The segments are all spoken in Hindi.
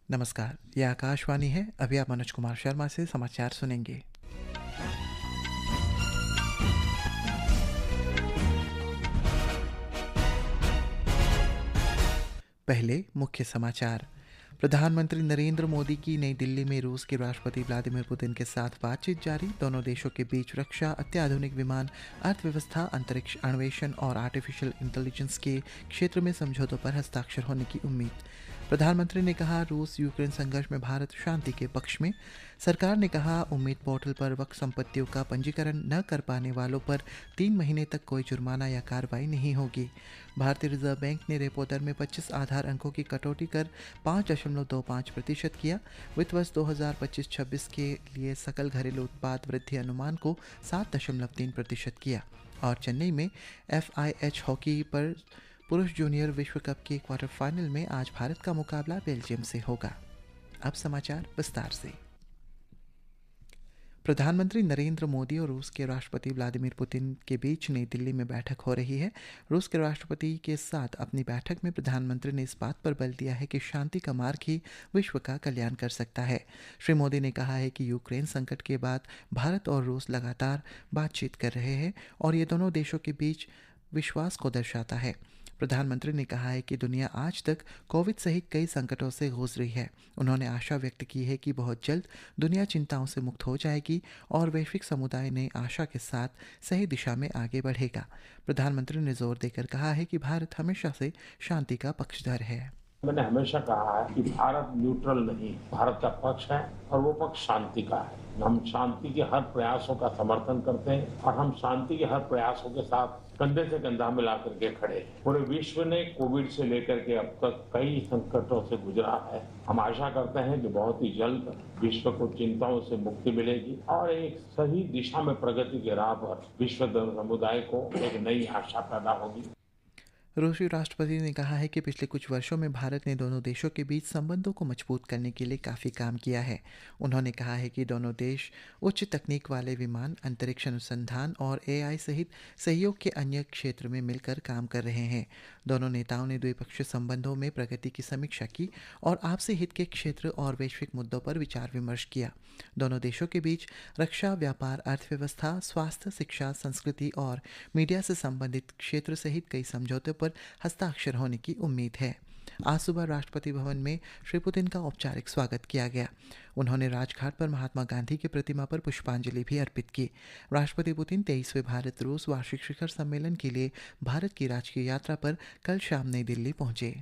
नमस्कार, ये आकाशवाणी है। अभी आप मनोज कुमार शर्मा से समाचार सुनेंगे। पहले मुख्य समाचार। प्रधानमंत्री नरेंद्र मोदी की नई दिल्ली में रूस के राष्ट्रपति व्लादिमीर पुतिन के साथ बातचीत जारी। दोनों देशों के बीच रक्षा, अत्याधुनिक विमान, अर्थव्यवस्था, अंतरिक्ष अन्वेषण और आर्टिफिशियल इंटेलिजेंस के क्षेत्र में समझौतों पर हस्ताक्षर होने की उम्मीद। प्रधानमंत्री ने कहा, रूस यूक्रेन संघर्ष में भारत शांति के पक्ष में। सरकार ने कहा, उम्मीद पोर्टल पर वक्फ संपत्तियों का पंजीकरण न कर पाने वालों पर 3 महीने तक कोई जुर्माना या कार्रवाई नहीं होगी। भारतीय रिजर्व बैंक ने रेपो दर में 25 आधार अंकों की कटौती कर 5.25% किया। वित्त वर्ष 2025-26 के लिए सकल घरेलू उत्पाद वृद्धि अनुमान को 7.3% किया। और चेन्नई में FIH हॉकी पर पुरुष जूनियर विश्व कप के क्वार्टर फाइनल में आज भारत का मुकाबला बेल्जियम से होगा। अब समाचार विस्तार से। प्रधानमंत्री नरेंद्र मोदी और रूस के राष्ट्रपति व्लादिमीर पुतिन के बीच नई दिल्ली में बैठक हो रही है। रूस के राष्ट्रपति के साथ अपनी बैठक में प्रधानमंत्री ने इस बात पर बल दिया है कि शांति का मार्ग ही विश्व का कल्याण कर सकता है। श्री मोदी ने कहा है कि यूक्रेन संकट के बाद भारत और रूस लगातार बातचीत कर रहे हैं और ये दोनों देशों के बीच विश्वास को दर्शाता है। प्रधानमंत्री ने कहा है कि दुनिया आज तक कोविड सहित कई संकटों से गुजरी है। उन्होंने आशा व्यक्त की है कि बहुत जल्द दुनिया चिंताओं से मुक्त हो जाएगी और वैश्विक समुदाय ने आशा के साथ सही दिशा में आगे बढ़ेगा। प्रधानमंत्री ने जोर देकर कहा है कि भारत हमेशा से शांति का पक्षधर है। मैंने हमेशा कहा है कि भारत न्यूट्रल नहीं, भारत का पक्ष है और वो पक्ष शांति का है। हम शांति के हर प्रयासों का समर्थन करते हैं और हम शांति के हर प्रयासों के साथ कंधे से कंधा मिला करके खड़े हैं। पूरे विश्व ने कोविड से लेकर के अब तक कई संकटों से गुजरा है। हम आशा करते हैं कि बहुत ही जल्द विश्व को चिंताओं से मुक्ति मिलेगी और एक सही दिशा में प्रगति के राह पर विश्व समुदाय को एक नई आशा पैदा होगी। रूसी राष्ट्रपति ने कहा है कि पिछले कुछ वर्षों में भारत ने दोनों देशों के बीच संबंधों को मजबूत करने के लिए काफ़ी काम किया है। उन्होंने कहा है कि दोनों देश उच्च तकनीक वाले विमान, अंतरिक्ष अनुसंधान और AI सहित सहयोग के अन्य क्षेत्र में मिलकर काम कर रहे हैं। दोनों नेताओं ने द्विपक्षीय संबंधों में प्रगति की समीक्षा की और आपसी हित के क्षेत्र और वैश्विक मुद्दों पर विचार विमर्श किया। दोनों देशों के बीच रक्षा, व्यापार, अर्थव्यवस्था, स्वास्थ्य, शिक्षा, संस्कृति और मीडिया से संबंधित क्षेत्र सहित कई समझौतों पर हस्ताक्षर होने की उम्मीद है। आज सुबह राष्ट्रपति भवन में श्री पुतिन का औपचारिक स्वागत किया गया। उन्होंने राजघाट पर महात्मा गांधी की प्रतिमा पर पुष्पांजलि भी अर्पित की। राष्ट्रपति पुतिन 23वें भारत रूस वार्षिक शिखर सम्मेलन के लिए भारत की राजकीय यात्रा पर कल शाम नई दिल्ली पहुंचे।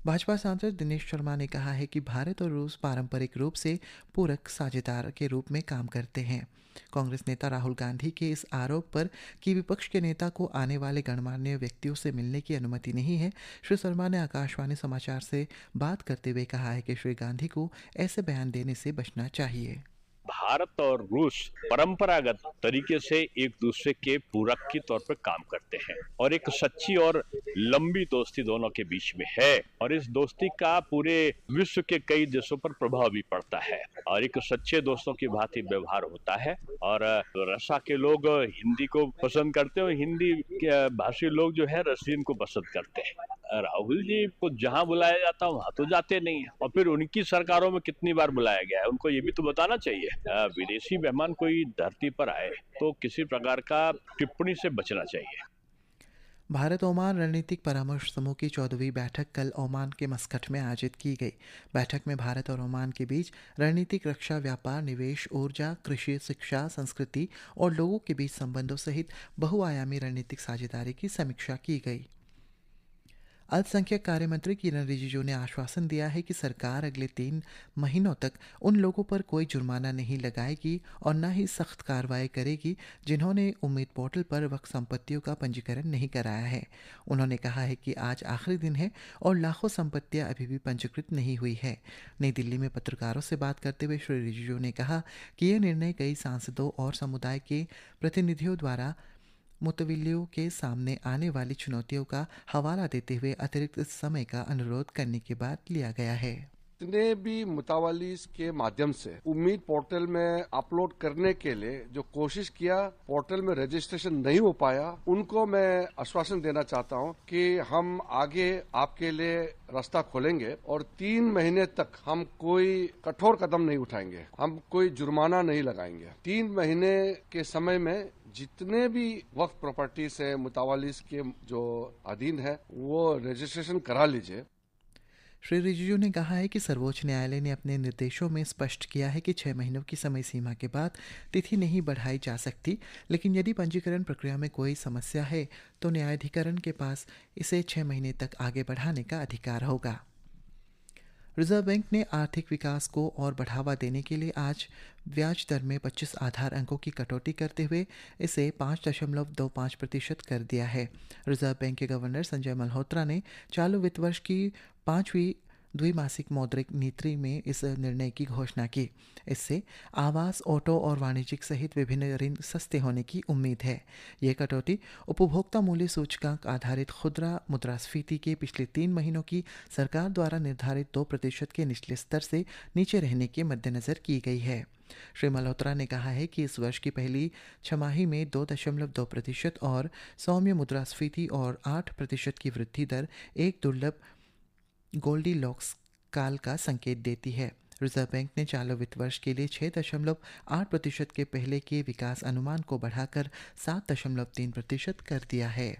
भाजपा सांसद दिनेश शर्मा ने कहा है कि भारत और रूस पारंपरिक रूप से पूरक साझेदार के रूप में काम करते हैं। कांग्रेस नेता राहुल गांधी के इस आरोप पर कि विपक्ष के नेता को आने वाले गणमान्य व्यक्तियों से मिलने की अनुमति नहीं है, श्री शर्मा ने आकाशवाणी समाचार से बात करते हुए कहा है कि श्री गांधी को ऐसे बयान देने से बचना चाहिए। भारत और रूस परंपरागत तरीके से एक दूसरे के पूरक के तौर पर काम करते हैं और एक सच्ची और लंबी दोस्ती दोनों के बीच में है और इस दोस्ती का पूरे विश्व के कई देशों पर प्रभाव भी पड़ता है और एक सच्चे दोस्तों की भांति व्यवहार होता है। और रशिया के लोग हिंदी को पसंद करते हैं और हिंदी भाषी लोग जो है रशियन को पसंद करते हैं। राहुल जी को जहां बुलाया जाता है वहां तो जाते नहीं है और फिर उनकी सरकारों में कितनी बार बुलाया गया है उनको ये भी तो बताना चाहिए। विदेशी मेहमान कोई धरती पर आए तो किसी प्रकार का टिप्पणी से बचना चाहिए। भारत ओमान रणनीतिक परामर्श समूह की 14वीं बैठक कल ओमान के मस्कट में आयोजित की गई। बैठक में भारत और ओमान के बीच रणनीतिक, रक्षा, व्यापार, निवेश, ऊर्जा, कृषि, शिक्षा, संस्कृति और लोगों के बीच संबंधों सहित बहुआयामी रणनीतिक साझेदारी की समीक्षा की गई। अल्पसंख्यक कार्य मंत्री किरण रिजिजू ने आश्वासन दिया है कि सरकार अगले 3 महीनों तक उन लोगों पर कोई जुर्माना नहीं लगाएगी और न ही सख्त कार्रवाई करेगी जिन्होंने उम्मीद पोर्टल पर वक्फ संपत्तियों का पंजीकरण नहीं कराया है। उन्होंने कहा है कि आज आखिरी दिन है और लाखों संपत्तियां अभी भी पंजीकृत नहीं हुई है। नई दिल्ली में पत्रकारों से बात करते हुए श्री रिजिजू ने कहा कि यह निर्णय कई सांसदों और समुदाय के प्रतिनिधियों द्वारा मुतविल्लियों के सामने आने वाली चुनौतियों का हवाला देते हुए अतिरिक्त समय का अनुरोध करने के बाद लिया गया है। जितने भी मुतावालीस के माध्यम से उम्मीद पोर्टल में अपलोड करने के लिए जो कोशिश किया, पोर्टल में रजिस्ट्रेशन नहीं हो पाया, उनको मैं आश्वासन देना चाहता हूं कि हम आगे आपके लिए रास्ता खोलेंगे और 3 महीने तक हम कोई कठोर कदम नहीं उठाएंगे, हम कोई जुर्माना नहीं लगाएंगे। 3 महीने के समय में जितने भी वक्फ प्रॉपर्टीज है मुतावालीस के जो अधीन है वो रजिस्ट्रेशन करा लीजिए। श्री रिजिजू ने कहा है कि सर्वोच्च न्यायालय ने अपने निर्देशों में स्पष्ट किया है कि 6 महीनों की समय सीमा के बाद तिथि नहीं बढ़ाई जा सकती, लेकिन यदि पंजीकरण प्रक्रिया में कोई समस्या है तो न्यायाधिकरण के पास इसे 6 महीने तक आगे बढ़ाने का अधिकार होगा। रिजर्व बैंक ने आर्थिक विकास को और बढ़ावा देने के लिए आज ब्याज दर में 25 आधार अंकों की कटौती करते हुए इसे 5.25% कर दिया है। रिजर्व बैंक के गवर्नर संजय मल्होत्रा ने चालू वित्त वर्ष की 5वीं द्विमासिक मौद्रिक नीति में इस निर्णय की घोषणा की। इससे आवास, ऑटो और वाणिज्यिक सहित विभिन्न ऋण सस्ते होने की उम्मीद है। ये कटौती उपभोक्ता मूल्य सूचकांक आधारित खुदरा मुद्रास्फीति के पिछले 3 महीनों की सरकार द्वारा निर्धारित 2% के निचले स्तर से नीचे रहने के मद्देनजर की गई है। श्री मल्होत्रा ने कहा है कि इस वर्ष की पहली छमाही में 2.2% और सौम्य मुद्रास्फीति और 8% की वृद्धि दर एक दुर्लभ गोल्डीलॉक्स काल का संकेत देती है। रिजर्व बैंक ने चालू वित्त वर्ष के लिए 6.8% के पहले के विकास अनुमान को बढ़ाकर 7.3% कर दिया है।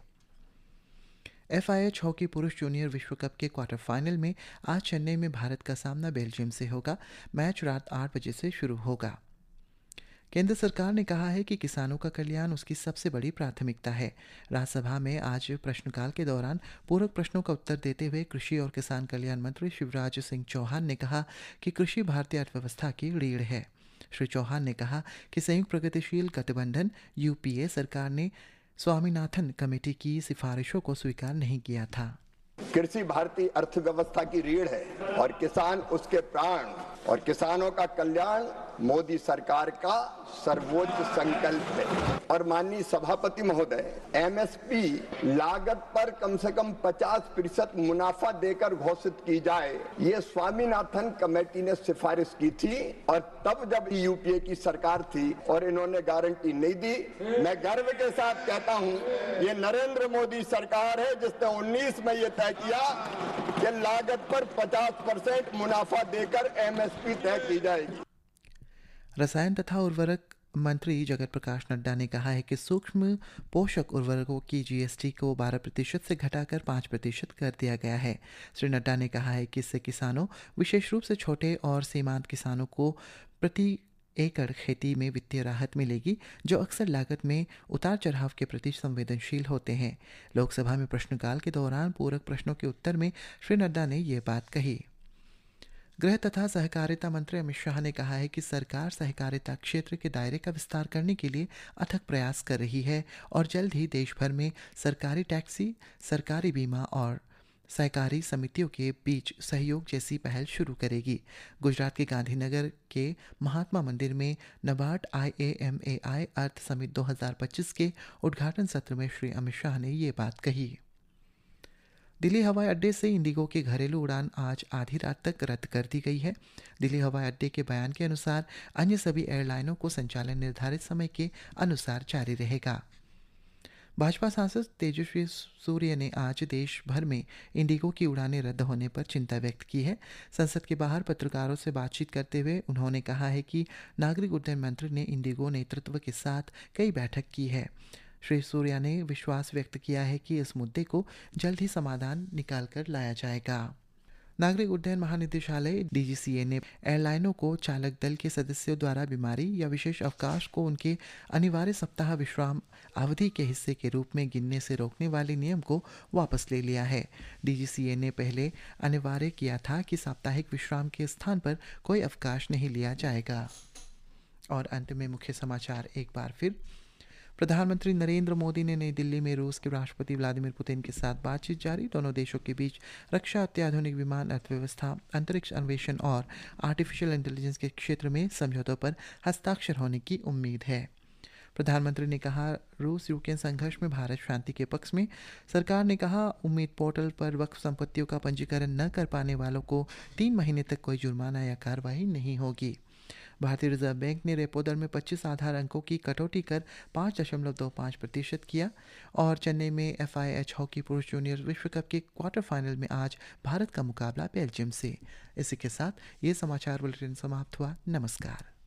FIH हॉकी पुरुष जूनियर विश्व कप के क्वार्टर फाइनल में आज चेन्नई में भारत का सामना बेल्जियम से होगा। मैच रात 8 बजे से शुरू होगा। केंद्र सरकार ने कहा है कि किसानों का कल्याण उसकी सबसे बड़ी प्राथमिकता है। राज्यसभा में आज प्रश्नकाल के दौरान पूरक प्रश्नों का उत्तर देते हुए कृषि और किसान कल्याण मंत्री शिवराज सिंह चौहान ने कहा कि कृषि भारतीय अर्थव्यवस्था की रीढ़ है। श्री चौहान ने कहा कि संयुक्त प्रगतिशील गठबंधन UPA सरकार ने स्वामीनाथन कमेटी की सिफारिशों को स्वीकार नहीं किया था। कृषि भारतीय अर्थव्यवस्था की रीढ़ है और किसान उसके प्राण, और किसानों का कल्याण मोदी सरकार का सर्वोच्च संकल्प है। और माननीय सभापति महोदय, MSP लागत पर कम से कम 50% मुनाफा देकर घोषित की जाए, ये स्वामीनाथन कमेटी ने सिफारिश की थी और तब जब UPA की सरकार थी और इन्होंने गारंटी नहीं दी। मैं गर्व के साथ कहता हूं, ये नरेंद्र मोदी सरकार है जिसने 19 में ये तय किया कि लागत पर 50% मुनाफा देकर MSP तय की जाएगी। रसायन तथा उर्वरक मंत्री जगत प्रकाश नड्डा ने कहा है कि सूक्ष्म पोषक उर्वरकों की GST को 12% से घटाकर 5% कर दिया गया है। श्री नड्डा ने कहा है कि इससे किसानों, विशेष रूप से छोटे और सीमांत किसानों को प्रति एकड़ खेती में वित्तीय राहत मिलेगी, जो अक्सर लागत में उतार चढ़ाव के प्रति संवेदनशील होते हैं। लोकसभा में प्रश्नकाल के दौरान पूरक प्रश्नों के उत्तर में श्री नड्डा ने ये बात कही। गृह तथा सहकारिता मंत्री अमित शाह ने कहा है कि सरकार सहकारिता क्षेत्र के दायरे का विस्तार करने के लिए अथक प्रयास कर रही है और जल्द ही देश भर में सरकारी टैक्सी, सरकारी बीमा और सहकारी समितियों के बीच सहयोग जैसी पहल शुरू करेगी। गुजरात के गांधीनगर के महात्मा मंदिर में नबार्ड IAMAI अर्थ समिट 2025 के उद्घाटन सत्र में श्री अमित शाह ने ये बात कही। दिल्ली हवाई अड्डे से इंडिगो की घरेलू उड़ान आज आधी रात तक रद्द कर दी गई है। दिल्ली हवाई अड्डे के बयान के अनुसार अन्य सभी एयरलाइनों को संचालन निर्धारित समय के अनुसार जारी रहेगा। भाजपा सांसद तेजस्वी सूर्य ने आज देश भर में इंडिगो की उड़ानें रद्द होने पर चिंता व्यक्त की है। संसद के बाहर पत्रकारों से बातचीत करते हुए उन्होंने कहा है कि नागरिक उड्डयन मंत्री ने इंडिगो नेतृत्व के साथ कई बैठक की है। श्री सूर्या ने विश्वास व्यक्त किया है कि इस मुद्दे को जल्द ही समाधान निकाल कर लाया जाएगा। नागरिक उड्डयन महानिदेशालय DGCA ने एयरलाइनों को चालक दल के सदस्यों द्वारा बीमारी या विशेष अवकाश को उनके अनिवार्य सप्ताह विश्राम अवधि के हिस्से के रूप में गिनने से रोकने वाले नियम को वापस ले लिया है। DGCA ने पहले अनिवार्य किया था कि साप्ताहिक विश्राम के स्थान पर कोई अवकाश नहीं लिया जाएगा। और अंत में मुख्य समाचार एक बार फिर। प्रधानमंत्री नरेंद्र मोदी ने नई दिल्ली में रूस के राष्ट्रपति व्लादिमीर पुतिन के साथ बातचीत जारी। दोनों देशों के बीच रक्षा, अत्याधुनिक विमान, अर्थव्यवस्था, अंतरिक्ष अन्वेषण और आर्टिफिशियल इंटेलिजेंस के क्षेत्र में समझौतों पर हस्ताक्षर होने की उम्मीद है। प्रधानमंत्री ने कहा, रूस यूक्रेन संघर्ष में भारत शांति के पक्ष में। सरकार ने कहा, उम्मीद पोर्टल पर वक्फ संपत्तियों का पंजीकरण न कर पाने वालों को 3 महीने तक कोई जुर्माना या कार्रवाई नहीं होगी। भारतीय रिजर्व बैंक ने रेपो दर में 25 आधार अंकों की कटौती कर 5.25% किया। और चेन्नई में FIH हॉकी पुरुष जूनियर विश्व कप के क्वार्टर फाइनल में आज भारत का मुकाबला बेल्जियम से। इसी के साथ ये समाचार बुलेटिन समाप्त हुआ। नमस्कार।